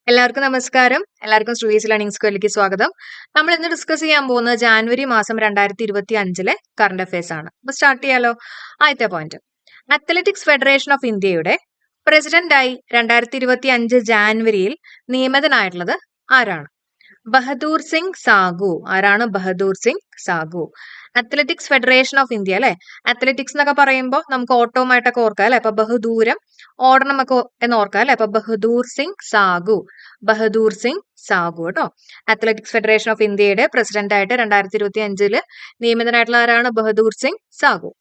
എല്ലാവർക്കും നമസ്കാരം. എല്ലാവർക്കും ശ്രീസ് ലേണിംഗ് സ്കൂളിലേക്ക് സ്വാഗതം. നമ്മൾ ഇന്ന് ഡിസ്കസ് ചെയ്യാൻ പോകുന്നത് ജാനുവരി മാസം 2025 കറണ്ട് അഫയേഴ്സ് ആണ്. അപ്പൊ സ്റ്റാർട്ട് ചെയ്യാലോ. ആദ്യത്തെ പോയിന്റ്, അത്ലറ്റിക്സ് ഫെഡറേഷൻ ഓഫ് ഇന്ത്യയുടെ പ്രസിഡന്റായി 2025 ജാനുവരിയിൽ നിയമിതനായിട്ടുള്ളത് ആരാണ്? ബഹദൂർ സിംഗ് സാഗു. ആരാണ് Bahadur Singh Sagoo? Athletics federation of India അല്ലെ. അത്ലറ്റിക്സ് എന്നൊക്കെ പറയുമ്പോൾ നമുക്ക് ഓട്ടവുമായിട്ടൊക്കെ ഓർക്കാം അല്ലെ. അപ്പൊ ബഹദൂരം ഓടണം ഒക്കെ എന്ന് ഓർക്കാം അല്ലെ. അപ്പൊ ബഹദൂർ സിംഗ് സാഗു. ബഹദൂർ സിംഗ് സാഗു കേട്ടോ. അത്ലറ്റിക്സ് ഫെഡറേഷൻ ഓഫ് ഇന്ത്യയുടെ പ്രസിഡന്റ് ആയിട്ട് 2025 നിയമിതനായിട്ടുള്ള ആരാണ്? ബഹദൂർ സിംഗ് സാഗു.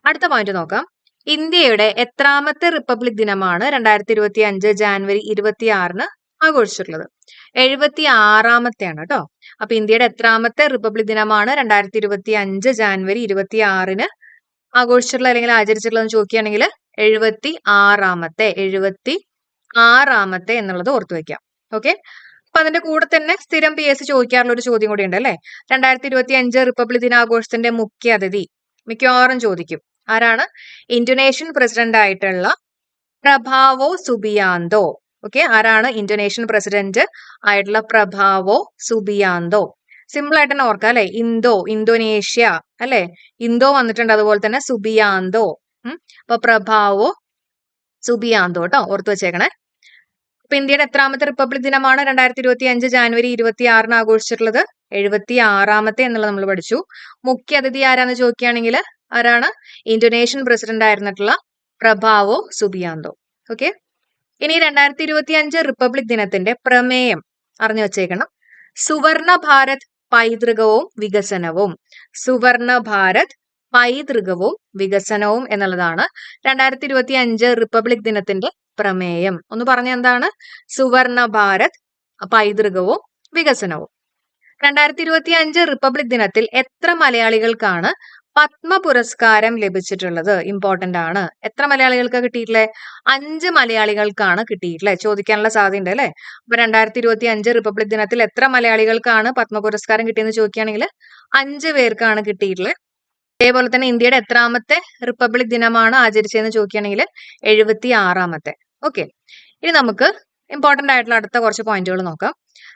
അടുത്ത പോയിന്റ് നോക്കാം. ഇന്ത്യയുടെ എത്രാമത്തെ റിപ്പബ്ലിക് ദിനമാണ് 2025 ജാനുവരി 26 ആഘോഷിച്ചിട്ടുള്ളത്? 76-ാമത്തെയാണ് കേട്ടോ. അപ്പൊ ഇന്ത്യയുടെ എത്രാമത്തെ റിപ്പബ്ലിക് ദിനമാണ് 2025 ജാനുവരി 26 ആഘോഷിച്ചിട്ടുള്ള അല്ലെങ്കിൽ ആചരിച്ചിട്ടുള്ളതെന്ന് ചോദിക്കുകയാണെങ്കിൽ 76-ാമത്തെ എന്നുള്ളത് ഓർത്തു വെക്കാം. ഓക്കെ. അപ്പൊ അതിന്റെ കൂടെ തന്നെ സ്ഥിരം PSC ചോദിക്കാറുള്ള ഒരു ചോദ്യം കൂടി ഉണ്ട് അല്ലെ. 2025 റിപ്പബ്ലിക് ദിനാഘോഷത്തിന്റെ മുഖ്യ അതിഥി മിക്കവാറും ചോദിക്കും. ആരാണ്? ഇന്തോനേഷ്യൻ പ്രസിഡന്റ് ആയിട്ടുള്ള പ്രഭാവോ സുബിയാന്തോ. ഓക്കെ. ആരാണ് ഇന്തോനേഷ്യൻ പ്രസിഡന്റ് ആയിട്ടുള്ള? പ്രഭാവോ സുബിയാന്തോ. സിമ്പിൾ ആയിട്ട് തന്നെ ഓർക്കാം അല്ലെ. ഇന്തോനേഷ്യ അല്ലെ. ഇന്തോ വന്നിട്ടുണ്ട്, അതുപോലെ തന്നെ സുബിയാന്തോ. അപ്പൊ പ്രഭാവോ സുബിയാന്തോ കേട്ടോ, ഓർത്തു വെച്ചേക്കണേ. അപ്പൊ ഇന്ത്യയുടെ എത്രാമത്തെ റിപ്പബ്ലിക് ദിനമാണ് 2025 ജാനുവരി 26 ആഘോഷിച്ചിട്ടുള്ളത്? 76-ാമത്തെ എന്നുള്ളത് നമ്മൾ പഠിച്ചു. മുഖ്യ അതിഥി ആരാന്ന് ചോദിക്കുകയാണെങ്കിൽ ആരാണ്? ഇന്തോനേഷ്യൻ പ്രസിഡന്റ് ആയിരുന്നിട്ടുള്ള പ്രഭാവോ സുബിയാന്തോ. ഓക്കെ. ഇനി 2025 റിപ്പബ്ലിക് ദിനത്തിന്റെ പ്രമേയം അറിഞ്ഞു വച്ചേക്കണം. സുവർണ ഭാരത് പൈതൃകവും വികസനവും. സുവർണ ഭാരത് പൈതൃകവും വികസനവും എന്നുള്ളതാണ് 2025 റിപ്പബ്ലിക് ദിനത്തിന്റെ പ്രമേയം. ഒന്ന് പറഞ്ഞ എന്താണ്? സുവർണ ഭാരത് പൈതൃകവും വികസനവും. 2025 റിപ്പബ്ലിക് ദിനത്തിൽ എത്ര മലയാളികൾക്കാണ് പത്മ പുരസ്കാരം ലഭിച്ചിട്ടുള്ളത്? ഇമ്പോർട്ടന്റ് ആണ്. എത്ര മലയാളികൾക്ക് കിട്ടിയിട്ടില്ലേ? 5 മലയാളികൾക്കാണ് കിട്ടിയിട്ടില്ലേ. ചോദിക്കാനുള്ള സാധ്യത അല്ലെ. അപ്പൊ 2025 റിപ്പബ്ലിക് ദിനത്തിൽ എത്ര മലയാളികൾക്കാണ് പത്മ പുരസ്കാരം കിട്ടിയെന്ന് ചോദിക്കുകയാണെങ്കിൽ 5 പേർക്കാണ് കിട്ടിയിട്ടുള്ളത്. അതേപോലെ തന്നെ ഇന്ത്യയുടെ എത്രാമത്തെ റിപ്പബ്ലിക് ദിനമാണ് ആചരിച്ചതെന്ന് ചോദിക്കുകയാണെങ്കിൽ 76-ാമത്തെ. ഓക്കെ. ഇനി നമുക്ക് ഇമ്പോർട്ടന്റ് ആയിട്ടുള്ള അടുത്ത കുറച്ച് പോയിന്റുകൾ നോക്കാം.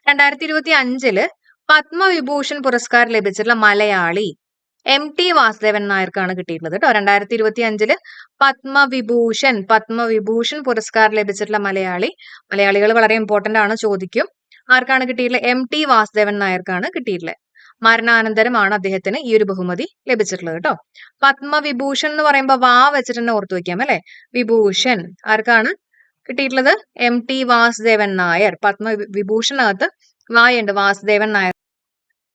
2025 പത്മവിഭൂഷൺ പുരസ്കാരം ലഭിച്ചിട്ടുള്ള മലയാളി MT വാസുദേവൻ നായർക്കാണ് കിട്ടിയിട്ടുള്ളത് കേട്ടോ. 2025 പത്മവിഭൂഷൺ പുരസ്കാരം ലഭിച്ചിട്ടുള്ള മലയാളികൾ വളരെ ഇമ്പോർട്ടന്റ് ആണ്, ചോദിക്കും. ആർക്കാണ് കിട്ടിയിട്ടുള്ളത്? MT വാസുദേവൻ നായർക്കാണ് കിട്ടിയിട്ടുള്ളത്. മരണാനന്തരമാണ് അദ്ദേഹത്തിന് ഈ ഒരു ബഹുമതി ലഭിച്ചിട്ടുള്ളത് കേട്ടോ. പത്മവിഭൂഷൺ എന്ന് പറയുമ്പോൾ വാ വെച്ചിട്ട് തന്നെ ഓർത്തു വെക്കാം അല്ലെ. വിഭൂഷൺ ആർക്കാണ് കിട്ടിയിട്ടുള്ളത്? MT വാസുദേവൻ നായർ. പത്മവിഭൂഷണകത്ത് വായുണ്ട്, വാസുദേവൻ നായർ.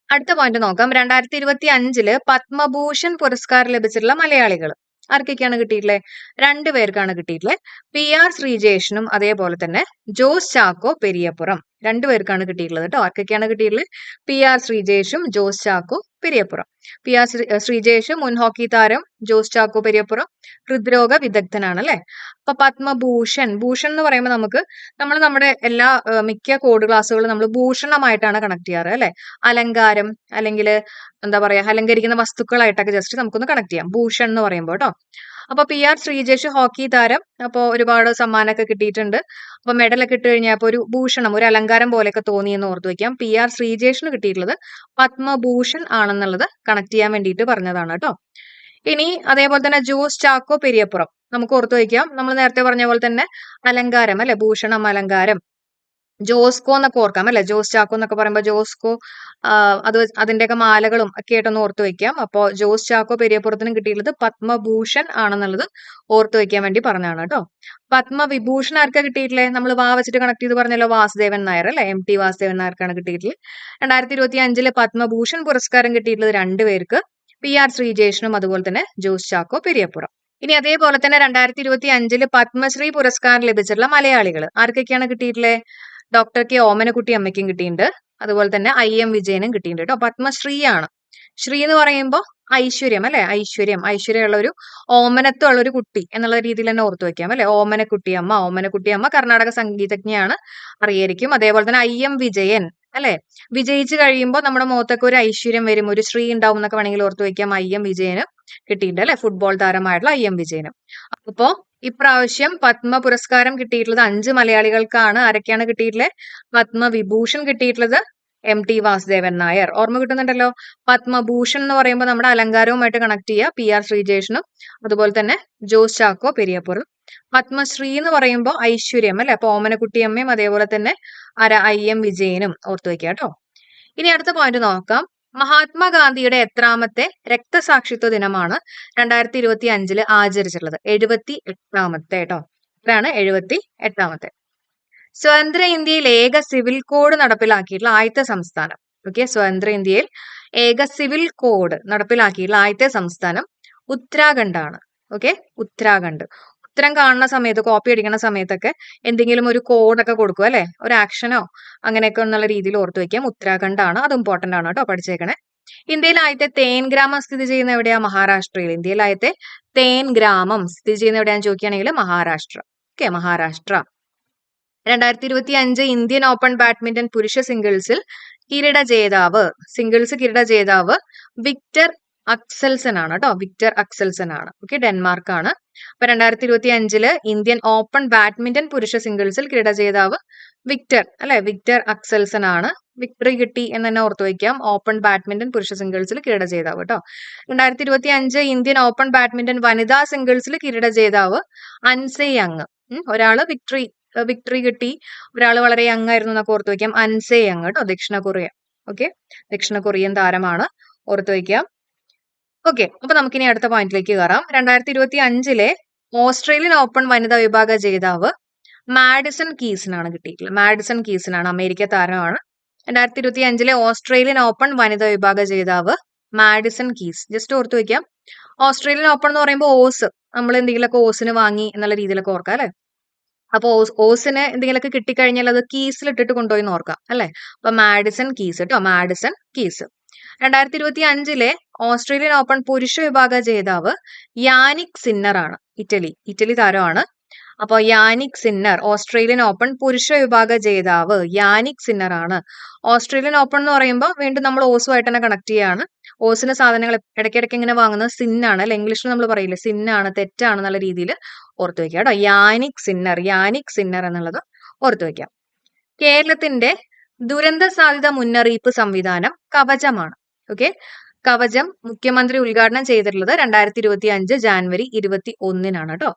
അടുത്ത പോയിന്റ് നോക്കാം. 2025 പത്മഭൂഷൺ പുരസ്കാരം ലഭിച്ചിട്ടുള്ള മലയാളികൾ ആർക്കൊക്കെയാണ് കിട്ടിയിട്ടുള്ളത്? 2 പേർക്കാണ് കിട്ടിയിട്ടുള്ളത്. PR ശ്രീജേഷിനും അതേപോലെ തന്നെ ജോസ് ചാക്കോ പെരിയപ്പുറം. 2 പേർക്കാണ് കിട്ടിയിട്ടുള്ളത് കേട്ടോ. ആർക്കൊക്കെയാണ് കിട്ടിയിട്ടുള്ളത്? PR ശ്രീജേഷും ജോസ് ചാക്കോ പെരിയപ്പുറം. PR ശ്രീജേഷ് മുൻ ഹോക്കി താരം, ജോസ് ചാക്കോ പെരിയപ്പുറം ഹൃദ്രോഗ വിദഗ്ധനാണ് അല്ലെ. അപ്പൊ ഭൂഷൺ എന്ന് പറയുമ്പോൾ നമ്മുടെ എല്ലാ മിക്ക കോഡ് ക്ലാസ്സുകളും നമ്മൾ ഭൂഷണമായിട്ടാണ് കണക്ട് ചെയ്യാറ് അല്ലെ. അലങ്കാരം അല്ലെങ്കിൽ എന്താ പറയാ, അലങ്കരിക്കുന്ന വസ്തുക്കളായിട്ടൊക്കെ ജസ്റ്റ് നമുക്കൊന്ന് കണക്ട് ചെയ്യാം ഭൂഷൺ എന്ന് പറയുമ്പോൾ കേട്ടോ. അപ്പൊ PR ശ്രീജേഷ് ഹോക്കി താരം, അപ്പൊ ഒരുപാട് സമ്മാനമൊക്കെ കിട്ടിയിട്ടുണ്ട്. അപ്പൊ മെഡലൊക്കെ ഇട്ട് കഴിഞ്ഞാൽ ഒരു ഭൂഷണം, ഒരു അലങ്കാരം പോലെയൊക്കെ തോന്നി എന്ന് ഓർത്തു വെക്കാം. PR ശ്രീജേഷിന് കിട്ടിയിട്ടുള്ളത് പത്മഭൂഷൺ ആണെന്നുള്ളത് കണക്ട് ചെയ്യാൻ വേണ്ടിയിട്ട് പറഞ്ഞതാണ് കേട്ടോ. ഇനി അതേപോലെ തന്നെ ജോസ് ചാക്കോ പെരിയപ്പുറം നമുക്ക് ഓർത്തു വയ്ക്കാം. നമ്മൾ നേരത്തെ പറഞ്ഞ പോലെ തന്നെ അലങ്കാരം അല്ലെ, ഭൂഷണം അലങ്കാരം. ജോസ്കോ എന്നൊക്കെ ഓർക്കാം അല്ലെ. ജോസ് ചാക്കോ എന്നൊക്കെ പറയുമ്പോൾ ജോസ്കോ അതിന്റെയൊക്കെ മാലകളും ഒക്കെ ആയിട്ടൊന്ന് ഓർത്തു വെക്കാം. അപ്പോ ജോസ് ചാക്കോ പെരിയപ്പുറത്തിനും കിട്ടിയിട്ടുള്ളത് പത്മഭൂഷൺ ആണെന്നുള്ളത് ഓർത്തു വെക്കാൻ വേണ്ടി പറഞ്ഞതാണ് കേട്ടോ. പത്മവിഭൂഷൺ ആർക്കാ കിട്ടിയിട്ടില്ലേ? നമ്മൾ വാ വെച്ചിട്ട് കണക്ട് ചെയ്ത് പറഞ്ഞല്ലോ, വാസുദേവൻ നായർ അല്ലെ. MT വാസുദേവൻ നായർക്കാണ് കിട്ടിയിട്ടുള്ളത്. 2025 പത്മഭൂഷൺ പുരസ്കാരം കിട്ടിയിട്ടുള്ളത് 2 പേർക്ക്, PR ശ്രീജേഷിനും അതുപോലെ തന്നെ ജോസ് ചാക്കോ പെരിയപ്പുറം. ഇനി അതേപോലെ തന്നെ 2025 പത്മശ്രീ പുരസ്കാരം ലഭിച്ചിട്ടുള്ള മലയാളികൾ ആർക്കൊക്കെയാണ് കിട്ടിയിട്ടുള്ളത്? ഡോക്ടർ K ഓമനക്കുട്ടി അമ്മയ്ക്കും കിട്ടിയിട്ടുണ്ട്, അതുപോലെ തന്നെ IM വിജയനും കിട്ടിയിട്ടുണ്ട് കേട്ടോ. പത്മശ്രീയാണ്. ശ്രീ എന്ന് പറയുമ്പോൾ ഐശ്വര്യം അല്ലെ. ഐശ്വര്യമുള്ള ഒരു ഓമനത്വമുള്ള ഒരു കുട്ടി എന്നുള്ള രീതിയിൽ തന്നെ ഓർത്തു വെക്കാം അല്ലെ. ഓമനക്കുട്ടിയമ്മ കർണാടക സംഗീതജ്ഞയാണ്, അറിയായിരിക്കും. അതേപോലെ തന്നെ IM വിജയൻ അല്ലെ. വിജയിച്ചു കഴിയുമ്പോൾ നമ്മുടെ മുഖത്തൊക്കെ ഒരു ഐശ്വര്യം വരും, ഒരു ശ്രീ ഉണ്ടാവും എന്നൊക്കെ വേണമെങ്കിൽ ഓർത്തു വെക്കാം. IM വിജയന് കിട്ടിയിട്ടുണ്ട് അല്ലെ, ഫുട്ബോൾ താരമായിട്ടുള്ള IM വിജയനും. അപ്പോ ഇപ്രാവശ്യം പത്മ പുരസ്കാരം കിട്ടിയിട്ടുള്ളത് 5 മലയാളികൾക്കാണ്. ആരൊക്കെയാണ് കിട്ടിയിട്ടുള്ളത്? പത്മവിഭൂഷൺ കിട്ടിയിട്ടുള്ളത് MT വാസുദേവൻ നായർ. ഓർമ്മ കിട്ടുന്നുണ്ടല്ലോ. പത്മഭൂഷൺ എന്ന് പറയുമ്പോൾ നമ്മുടെ അലങ്കാരവുമായിട്ട് കണക്ട് ചെയ്യുക PR ശ്രീജേഷിനും അതുപോലെ തന്നെ ജോസ് ചാക്കോ പെരിയപ്പുറം. പത്മശ്രീ എന്ന് പറയുമ്പോൾ ഐശ്വര്യം അല്ലെ, അപ്പൊ ഓമനക്കുട്ടിയമ്മയും അതേപോലെ തന്നെ IM വിജയനും ഓർത്തു വെക്കുക കേട്ടോ. ഇനി അടുത്ത പോയിന്റ് നോക്കാം. മഹാത്മാഗാന്ധിയുടെ എത്രാമത്തെ രക്തസാക്ഷിത്വ ദിനമാണ് 2025 ആചരിച്ചിട്ടുള്ളത്? 78ാമത്തെ കേട്ടോ. ഇതാണ് 78ാമത്തെ. സ്വതന്ത്ര ഇന്ത്യയിൽ ഏക സിവിൽ കോഡ് നടപ്പിലാക്കിയിട്ടുള്ള ആദ്യത്തെ സംസ്ഥാനം. ഓക്കെ, സ്വതന്ത്ര ഇന്ത്യയിൽ ഏക സിവിൽ കോഡ് നടപ്പിലാക്കിയിട്ടുള്ള ആദ്യത്തെ സംസ്ഥാനം ഉത്തരാഖണ്ഡ് ആണ്. ഓക്കെ, ഉത്തരാഖണ്ഡ്. ഉത്തരം കാണുന്ന സമയത്ത്, കോപ്പി അടിക്കുന്ന സമയത്തൊക്കെ എന്തെങ്കിലും ഒരു കോഡൊക്കെ കൊടുക്കും അല്ലെ, ഒരു ആക്ഷനോ അങ്ങനെയൊക്കെ എന്നുള്ള രീതിയിൽ ഓർത്തു വെക്കാം. ഉത്തരാഖണ്ഡ് ആണ്, അത് ഇമ്പോർട്ടന്റ് ആണ് കേട്ടോ, പഠിച്ചേക്കണേ. ഇന്ത്യയിൽ ആദ്യത്തെ തേൻ ഗ്രാമം സ്ഥിതി ചെയ്യുന്ന എവിടെയാ? മഹാരാഷ്ട്രയിൽ. ഇന്ത്യയിൽ ആദ്യത്തെ തേൻ ഗ്രാമം സ്ഥിതി ചെയ്യുന്ന എവിടെയാന്ന് ചോദിക്കുകയാണെങ്കിൽ Maharashtra. Okay, Maharashtra. 2025 Indian open badminton പുരുഷ സിംഗിൾസിൽ കിരീട ജേതാവ് വിക്ടർ അക്സൽസൺ ആണ് കേട്ടോ. വിക്ടർ അക്സൽസൺ ആണ്. ഓക്കെ, ഡെൻമാർക്ക് ആണ്. അപ്പൊ 2025 ഇന്ത്യൻ ഓപ്പൺ ബാഡ്മിന്റൺ പുരുഷ സിംഗിൾസിൽ കിരീട ജേതാവ് വിക്ടർ അക്സൽസൺ ആണ്. വിക്ടറി കിട്ടി എന്ന് തന്നെ ഓർത്തു വയ്ക്കാം. ഓപ്പൺ ബാഡ്മിന്റൺ പുരുഷ സിംഗിൾസിൽ കിരീട ജേതാവ് കേട്ടോ. 2025 ഇന്ത്യൻ ഓപ്പൺ ബാഡ്മിന്റൺ വനിതാ സിംഗിൾസിൽ കിരീട ജേതാവ് അൻസെ യങ്. ഒരാള് വിക്ടറി കിട്ടി, ഒരാൾ വളരെ യങ് ആയിരുന്നു എന്നൊക്കെ ഓർത്തു വയ്ക്കാം. അൻസെ യങ് കേട്ടോ, ദക്ഷിണ കൊറിയ. ഓക്കെ, ദക്ഷിണ കൊറിയൻ താരമാണ്, ഓർത്തു വയ്ക്കാം. ഓക്കെ, അപ്പൊ നമുക്കിനി അടുത്ത പോയിന്റിലേക്ക് കയറാം. 2025 ഓസ്ട്രേലിയൻ ഓപ്പൺ വനിതാ വിഭാഗ ജേതാവ് മാഡിസൺ കീസിനാണ് കിട്ടിയിട്ടുള്ളത്. മാഡിസൺ കീസിനാണ്, അമേരിക്ക താരമാണ്. 2025 ഓസ്ട്രേലിയൻ ഓപ്പൺ വനിതാ വിഭാഗ ജേതാവ് മാഡിസൺ കീസ്. ജസ്റ്റ് ഓർത്തു വയ്ക്കാം. ഓസ്ട്രേലിയൻ ഓപ്പൺ എന്ന് പറയുമ്പോൾ ഓസ്, നമ്മൾ എന്തെങ്കിലുമൊക്കെ ഓസിന് വാങ്ങി എന്നുള്ള രീതിയിലൊക്കെ ഓർക്കാം അല്ലെ. അപ്പൊ ഓസിന് എന്തെങ്കിലുമൊക്കെ കിട്ടിക്കഴിഞ്ഞാൽ അത് കീസിൽ ഇട്ടിട്ട് കൊണ്ടുപോയി ഓർക്കാം അല്ലെ. അപ്പൊ മാഡിസൺ കീസ് കേട്ടോ, മാഡിസൺ കീസ്. 2025 ഓസ്ട്രേലിയൻ ഓപ്പൺ പുരുഷ വിഭാഗ ജേതാവ് യാനിക് സിന്നർ ആണ്. ഇറ്റലി താരമാണ്. അപ്പോൾ യാനിക് സിന്നർ ഓസ്ട്രേലിയൻ ഓപ്പൺ പുരുഷ വിഭാഗ ജേതാവ് യാനിക് സിന്നർ ആണ്. ഓസ്ട്രേലിയൻ ഓപ്പൺ എന്ന് പറയുമ്പോൾ വീണ്ടും നമ്മൾ ഓസുമായിട്ട് തന്നെ കണക്ട് ചെയ്യാണ്. ഓസിന് സാധനങ്ങൾ ഇടയ്ക്കിടയ്ക്ക് ഇങ്ങനെ വാങ്ങുന്നത് സിന്നാണ് അല്ലെ, ഇംഗ്ലീഷിൽ നമ്മൾ പറയില്ലേ സിന്നാണ്, തെറ്റാണ് എന്നുള്ള രീതിയിൽ ഓർത്തു വെക്കുക കേട്ടോ. യാനിക് സിന്നർ എന്നുള്ളത് ഓർത്തു വെക്കാം. കേരളത്തിന്റെ ദുരന്ത സാധ്യത മുന്നറിയിപ്പ് സംവിധാനം കവചമാണ്. ഓക്കെ, കവചം മുഖ്യമന്ത്രി ഉദ്ഘാടനം ചെയ്തിട്ടുള്ളത് 2025 ജാനുവരി 21 കേട്ടോ.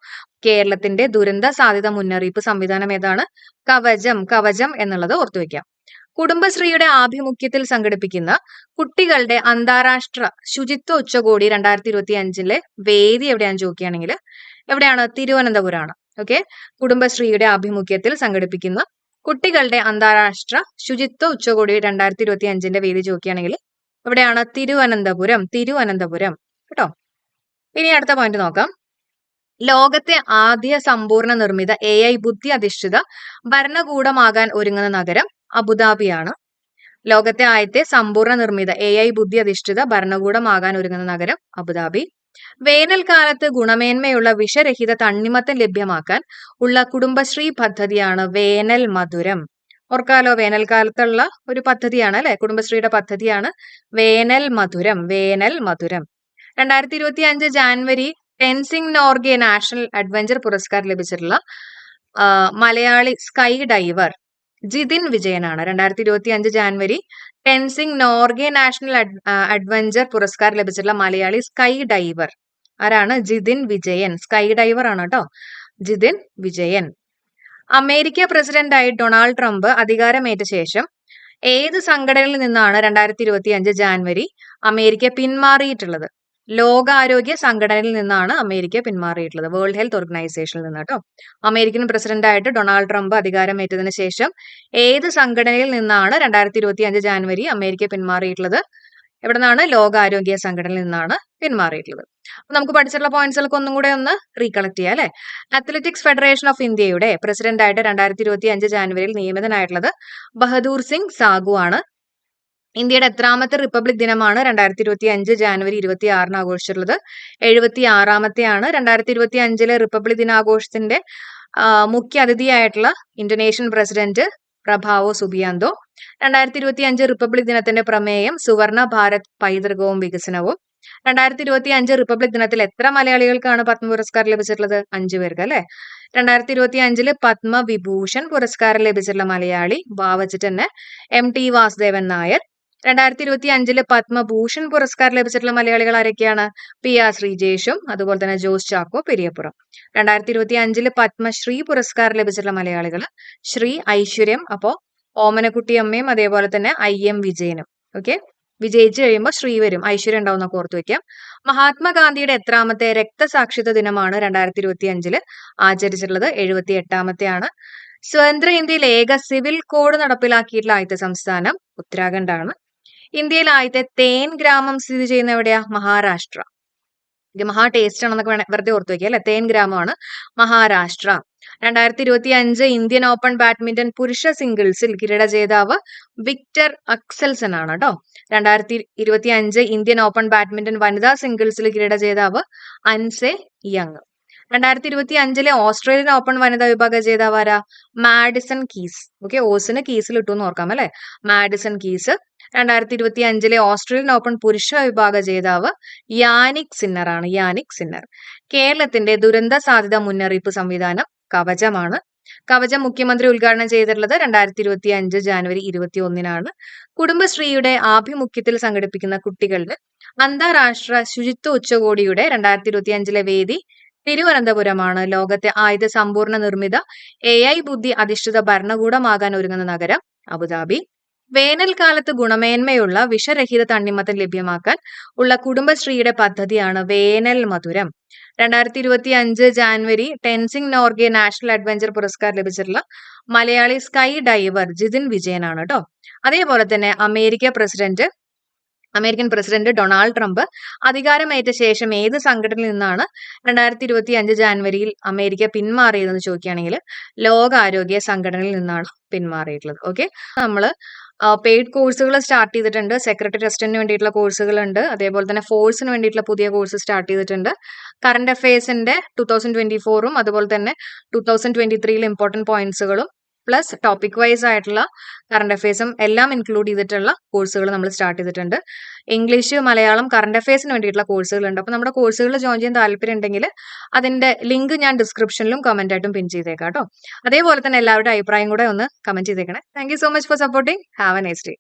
കേരളത്തിന്റെ ദുരന്ത സാധ്യത മുന്നറിയിപ്പ് സംവിധാനം ഏതാണ്? കവചം എന്നുള്ളത് ഓർത്തു വെക്കാം. കുടുംബശ്രീയുടെ ആഭിമുഖ്യത്തിൽ സംഘടിപ്പിക്കുന്ന കുട്ടികളുടെ അന്താരാഷ്ട്ര ശുചിത്വ ഉച്ചകോടി 2025 വേദി എവിടെയാണെന്ന് ചോദിക്കുകയാണെങ്കിൽ എവിടെയാണ്? തിരുവനന്തപുരമാണ്. ഓക്കെ, കുടുംബശ്രീയുടെ ആഭിമുഖ്യത്തിൽ സംഘടിപ്പിക്കുന്ന കുട്ടികളുടെ അന്താരാഷ്ട്ര ശുചിത്വ ഉച്ചകോടി 2025 വേദി ചോദിക്കുകയാണെങ്കിൽ എവിടെയാണ്? തിരുവനന്തപുരം കേട്ടോ. ഇനി അടുത്ത പോയിന്റ് നോക്കാം. ലോകത്തെ ആദ്യ സമ്പൂർണ്ണ നിർമ്മിത AI ബുദ്ധി അധിഷ്ഠിത ഭരണകൂടമാകാൻ ഒരുങ്ങുന്ന നഗരം അബുദാബിയാണ്. ലോകത്തെ ആദ്യത്തെ സമ്പൂർണ്ണ നിർമ്മിത AI ബുദ്ധി അധിഷ്ഠിത ഭരണകൂടമാകാൻ ഒരുങ്ങുന്ന നഗരം അബുദാബി. വേനൽക്കാലത്ത് ഗുണമേന്മയുള്ള വിഷരഹിത തണ്ണിമത്തൻ ലഭ്യമാക്കാൻ ഉള്ള കുടുംബശ്രീ പദ്ധതിയാണ് വേനൽ മധുരം. ഓർക്കാലോ, വേനൽക്കാലത്തുള്ള ഒരു പദ്ധതിയാണ് അല്ലെ, കുടുംബശ്രീയുടെ പദ്ധതിയാണ് വേനൽ മധുരം. 2025 ജാനുവരി ടെൻസിംഗ് നോർഗെ നാഷണൽ അഡ്വഞ്ചർ പുരസ്കാരം ലഭിച്ചിട്ടുള്ള മലയാളി സ്കൈ ഡൈവർ ജിതിൻ വിജയനാണ്. 2025 ജാനുവരി ടെൻസിംഗ് നോർഗെ നാഷണൽ അഡ്വഞ്ചർ പുരസ്കാരം ലഭിച്ചിട്ടുള്ള മലയാളി സ്കൈ ഡൈവർ ആരാണ്? ജിതിൻ വിജയൻ. സ്കൈ ഡൈവർ ആണ് കേട്ടോ, ജിതിൻ വിജയൻ. അമേരിക്ക പ്രസിഡന്റായി ഡൊണാൾഡ് ട്രംപ് അധികാരമേറ്റ ശേഷം ഏത് സംഘടനയിൽ നിന്നാണ് 2025 ജാനുവരി അമേരിക്ക പിന്മാറിയിട്ടുള്ളത്? ലോകാരോഗ്യ സംഘടനയിൽ നിന്നാണ് അമേരിക്ക പിന്മാറിയിട്ടുള്ളത്, വേൾഡ് ഹെൽത്ത് ഓർഗനൈസേഷനിൽ നിന്ന് കേട്ടോ. അമേരിക്കൻ പ്രസിഡന്റായിട്ട് ഡൊണാൾഡ് ട്രംപ് അധികാരമേറ്റതിന് ശേഷം ഏത് സംഘടനയിൽ നിന്നാണ് 2025 ജാനുവരി അമേരിക്ക പിന്മാറിയിട്ടുള്ളത്? എവിടെ നിന്നാണ്? ലോകാരോഗ്യ സംഘടനയിൽ നിന്നാണ് പിന്മാറിയിട്ടുള്ളത്. അപ്പൊ നമുക്ക് പഠിച്ചിട്ടുള്ള പോയിന്റ്സുകൾക്ക് ഒന്നും കൂടെ ഒന്ന് റീകളക്ട് ചെയ്യാം അല്ലെ. അത്ലറ്റിക്സ് ഫെഡറേഷൻ ഓഫ് ഇന്ത്യയുടെ പ്രസിഡന്റായിട്ട് 2025 ജാനുവരിയിൽ നിയമിതനായിട്ടുള്ളത് ബഹദൂർ സിംഗ് സാഗു ആണ്. ഇന്ത്യയുടെ എത്രാമത്തെ റിപ്പബ്ലിക് ദിനമാണ് 2025 ജാനുവരി 26 ആഘോഷിച്ചിട്ടുള്ളത്? 76ാമത്തെയാണ്. 2025 റിപ്പബ്ലിക് ദിനാഘോഷത്തിന്റെ മുഖ്യ അതിഥിയായിട്ടുള്ള Indonesian president Prabowo Subianto. 2025 republic ദിനത്തിന്റെ പ്രമേയം സുവർണ ഭാരത് പൈതൃകവും വികസനവും. 2025 റിപ്പബ്ലിക് ദിനത്തിൽ എത്ര മലയാളികൾക്കാണ് പത്മ പുരസ്കാരം ലഭിച്ചിട്ടുള്ളത്? 5 പേർക്ക് അല്ലെ. 2025 പത്മവിഭൂഷൺ പുരസ്കാരം ലഭിച്ചിട്ടുള്ള മലയാളി വാവച്ചിട്ട് തന്നെ MT വാസുദേവൻ നായർ. 2025 പത്മഭൂഷൺ പുരസ്കാരം ലഭിച്ചിട്ടുള്ള മലയാളികൾ ആരൊക്കെയാണ്? PR ശ്രീജേഷും അതുപോലെ തന്നെ ജോസ് ചാക്കോ പെരിയപ്പുറം. 2025 പത്മശ്രീ പുരസ്കാരം ലഭിച്ചിട്ടുള്ള മലയാളികൾ ശ്രീ ഐശ്വര്യം, അപ്പോ ഓമനക്കുട്ടി അമ്മയും അതേപോലെ തന്നെ IM വിജയനും. ഓക്കെ, വിജയിച്ചു കഴിയുമ്പോൾ ശ്രീ വരും, ഐശ്വര്യം ഉണ്ടാവും എന്നൊക്കെ ഓർത്തു വെക്കാം. മഹാത്മാഗാന്ധിയുടെ എത്രാമത്തെ രക്തസാക്ഷിത്വ ദിനമാണ് 2025 ആചരിച്ചിട്ടുള്ളത്? 78ാമത്തെയാണ്. സ്വതന്ത്ര ഇന്ത്യയിൽ ഏക സിവിൽ കോഡ് നടപ്പിലാക്കിയിട്ടുള്ള ആദ്യത്തെ സംസ്ഥാനം ഉത്തരാഖണ്ഡ് ആണ്. ഇന്ത്യയിൽ ആദ്യത്തെ തേൻ ഗ്രാമം സ്ഥിതി ചെയ്യുന്ന എവിടെയാ? മഹാരാഷ്ട്ര. ഇത് മഹാ ടേസ്റ്റ് ആണെന്നൊക്കെ വെറുതെ ഓർത്തു വെക്കുക അല്ലെ. തേൻ ഗ്രാമമാണ് മഹാരാഷ്ട്ര. 2025 ഇന്ത്യൻ ഓപ്പൺ ബാഡ്മിന്റൺ പുരുഷ സിംഗിൾസിൽ കിരീട ജേതാവ് വിക്ടർ അക്സൽസൺ ആണ് കേട്ടോ. 2025 ഇന്ത്യൻ ഓപ്പൺ ബാഡ്മിന്റൺ വനിതാ സിംഗിൾസിൽ കിരീട ജേതാവ് അൻസെ യങ്. 2025 ഓസ്ട്രേലിയൻ ഓപ്പൺ വനിതാ വിഭാഗ ജേതാവ് ആരാ? Madison keys. ഓക്കെ, ഓസിന് കീസിൽ ഇട്ടു എന്ന് ഓർക്കാം അല്ലെ. Madison keys. 2025 ഓസ്ട്രേലിയൻ ഓപ്പൺ പുരുഷ വിഭാഗ ജേതാവ് യാനിക് സിന്നർ ആണ്. Jannik Sinner. കേരളത്തിന്റെ ദുരന്ത സാധ്യത മുന്നറിയിപ്പ് സംവിധാനം കവചമാണ്. കവചം മുഖ്യമന്ത്രി ഉദ്ഘാടനം ചെയ്തിട്ടുള്ളത് 2025 ജാനുവരി 21-നാണ്. കുടുംബശ്രീയുടെ ആഭിമുഖ്യത്തിൽ സംഘടിപ്പിക്കുന്ന കുട്ടികളുടെ അന്താരാഷ്ട്ര ശുചിത്വ ഉച്ചകോടിയുടെ 2025 വേദി തിരുവനന്തപുരമാണ്. ലോകത്തെ ആദ്യത്തെ സമ്പൂർണ്ണ നിർമ്മിത AI ബുദ്ധി അധിഷ്ഠിത ഭരണകൂടമാകാൻ ഒരുങ്ങുന്ന നഗരം അബുദാബി. വേനൽക്കാലത്ത് ഗുണമേന്മയുള്ള വിഷരഹിത തണ്ണിമത്തൻ ലഭ്യമാക്കാൻ ഉള്ള കുടുംബശ്രീയുടെ പദ്ധതിയാണ് വേനൽ മധുരം. 2025 ജാനുവരി ടെൻസിംഗ് നോർഗെ നാഷണൽ അഡ്വഞ്ചർ പുരസ്കാരം ലഭിച്ചിട്ടുള്ള മലയാളി സ്കൈ ഡൈവർ ജിതിൻ വിജയനാണ് കേട്ടോ. അതേപോലെ തന്നെ അമേരിക്കൻ പ്രസിഡന്റ് ഡൊണാൾഡ് ട്രംപ് അധികാരമേറ്റ ശേഷം ഏത് സംഘടനയിൽ നിന്നാണ് 2025 ജാനുവരിയിൽ അമേരിക്ക പിന്മാറിയതെന്ന് ചോദിക്കുകയാണെങ്കിൽ ലോകാരോഗ്യ സംഘടനയിൽ നിന്നാണ് പിന്മാറിയിട്ടുള്ളത്. ഓക്കെ, നമ്മള് പെയ്ഡ് കോഴ്സുകൾ സ്റ്റാർട്ട് ചെയ്തിട്ടുണ്ട്. സെക്രട്ടറി അസിസ്റ്റന്റിന് വേണ്ടിയിട്ടുള്ള കോഴ്സുകൾ ഉണ്ട്. അതേപോലെ തന്നെ ഫോഴ്സിന് വേണ്ടിയിട്ടുള്ള പുതിയ കോഴ്സ് സ്റ്റാർട്ട് ചെയ്തിട്ടുണ്ട്. കറന്റ് അഫയേഴ്സിന്റെ 2024ഉം അതുപോലെ തന്നെ 2023 ഇമ്പോർട്ടന്റ് പോയിന്റ്സുകളും പ്ലസ് ടോപ്പിക് വൈസ് ആയിട്ടുള്ള കറന്റ് അഫയേഴ്സും എല്ലാം ഇൻക്ലൂഡ് ചെയ്തിട്ടുള്ള കോഴ്സുകൾ നമ്മൾ സ്റ്റാർട്ട് ചെയ്തിട്ടുണ്ട്. ഇംഗ്ലീഷ്, മലയാളം, കറന്റ് അഫയേഴ്സിന് വേണ്ടിയിട്ടുള്ള കോഴ്സുകളുണ്ട്. അപ്പോൾ നമ്മുടെ കോഴ്സുകളിൽ ജോയിൻ ചെയ്യാൻ താല്പര്യം ഉണ്ടെങ്കിൽ അതിന്റെ ലിങ്ക് ഞാൻ ഡിസ്ക്രിപ്ഷനിലും കമന്റ് ആയിട്ടും പിൻ ചെയ്തേക്കാം കേട്ടോ. അതേപോലെ തന്നെ എല്ലാവരുടെ അഭിപ്രായം കൂടെ ഒന്ന് കമന്റ് ചെയ്തേക്കണേ. Thank you so much for supporting. Have A nice day.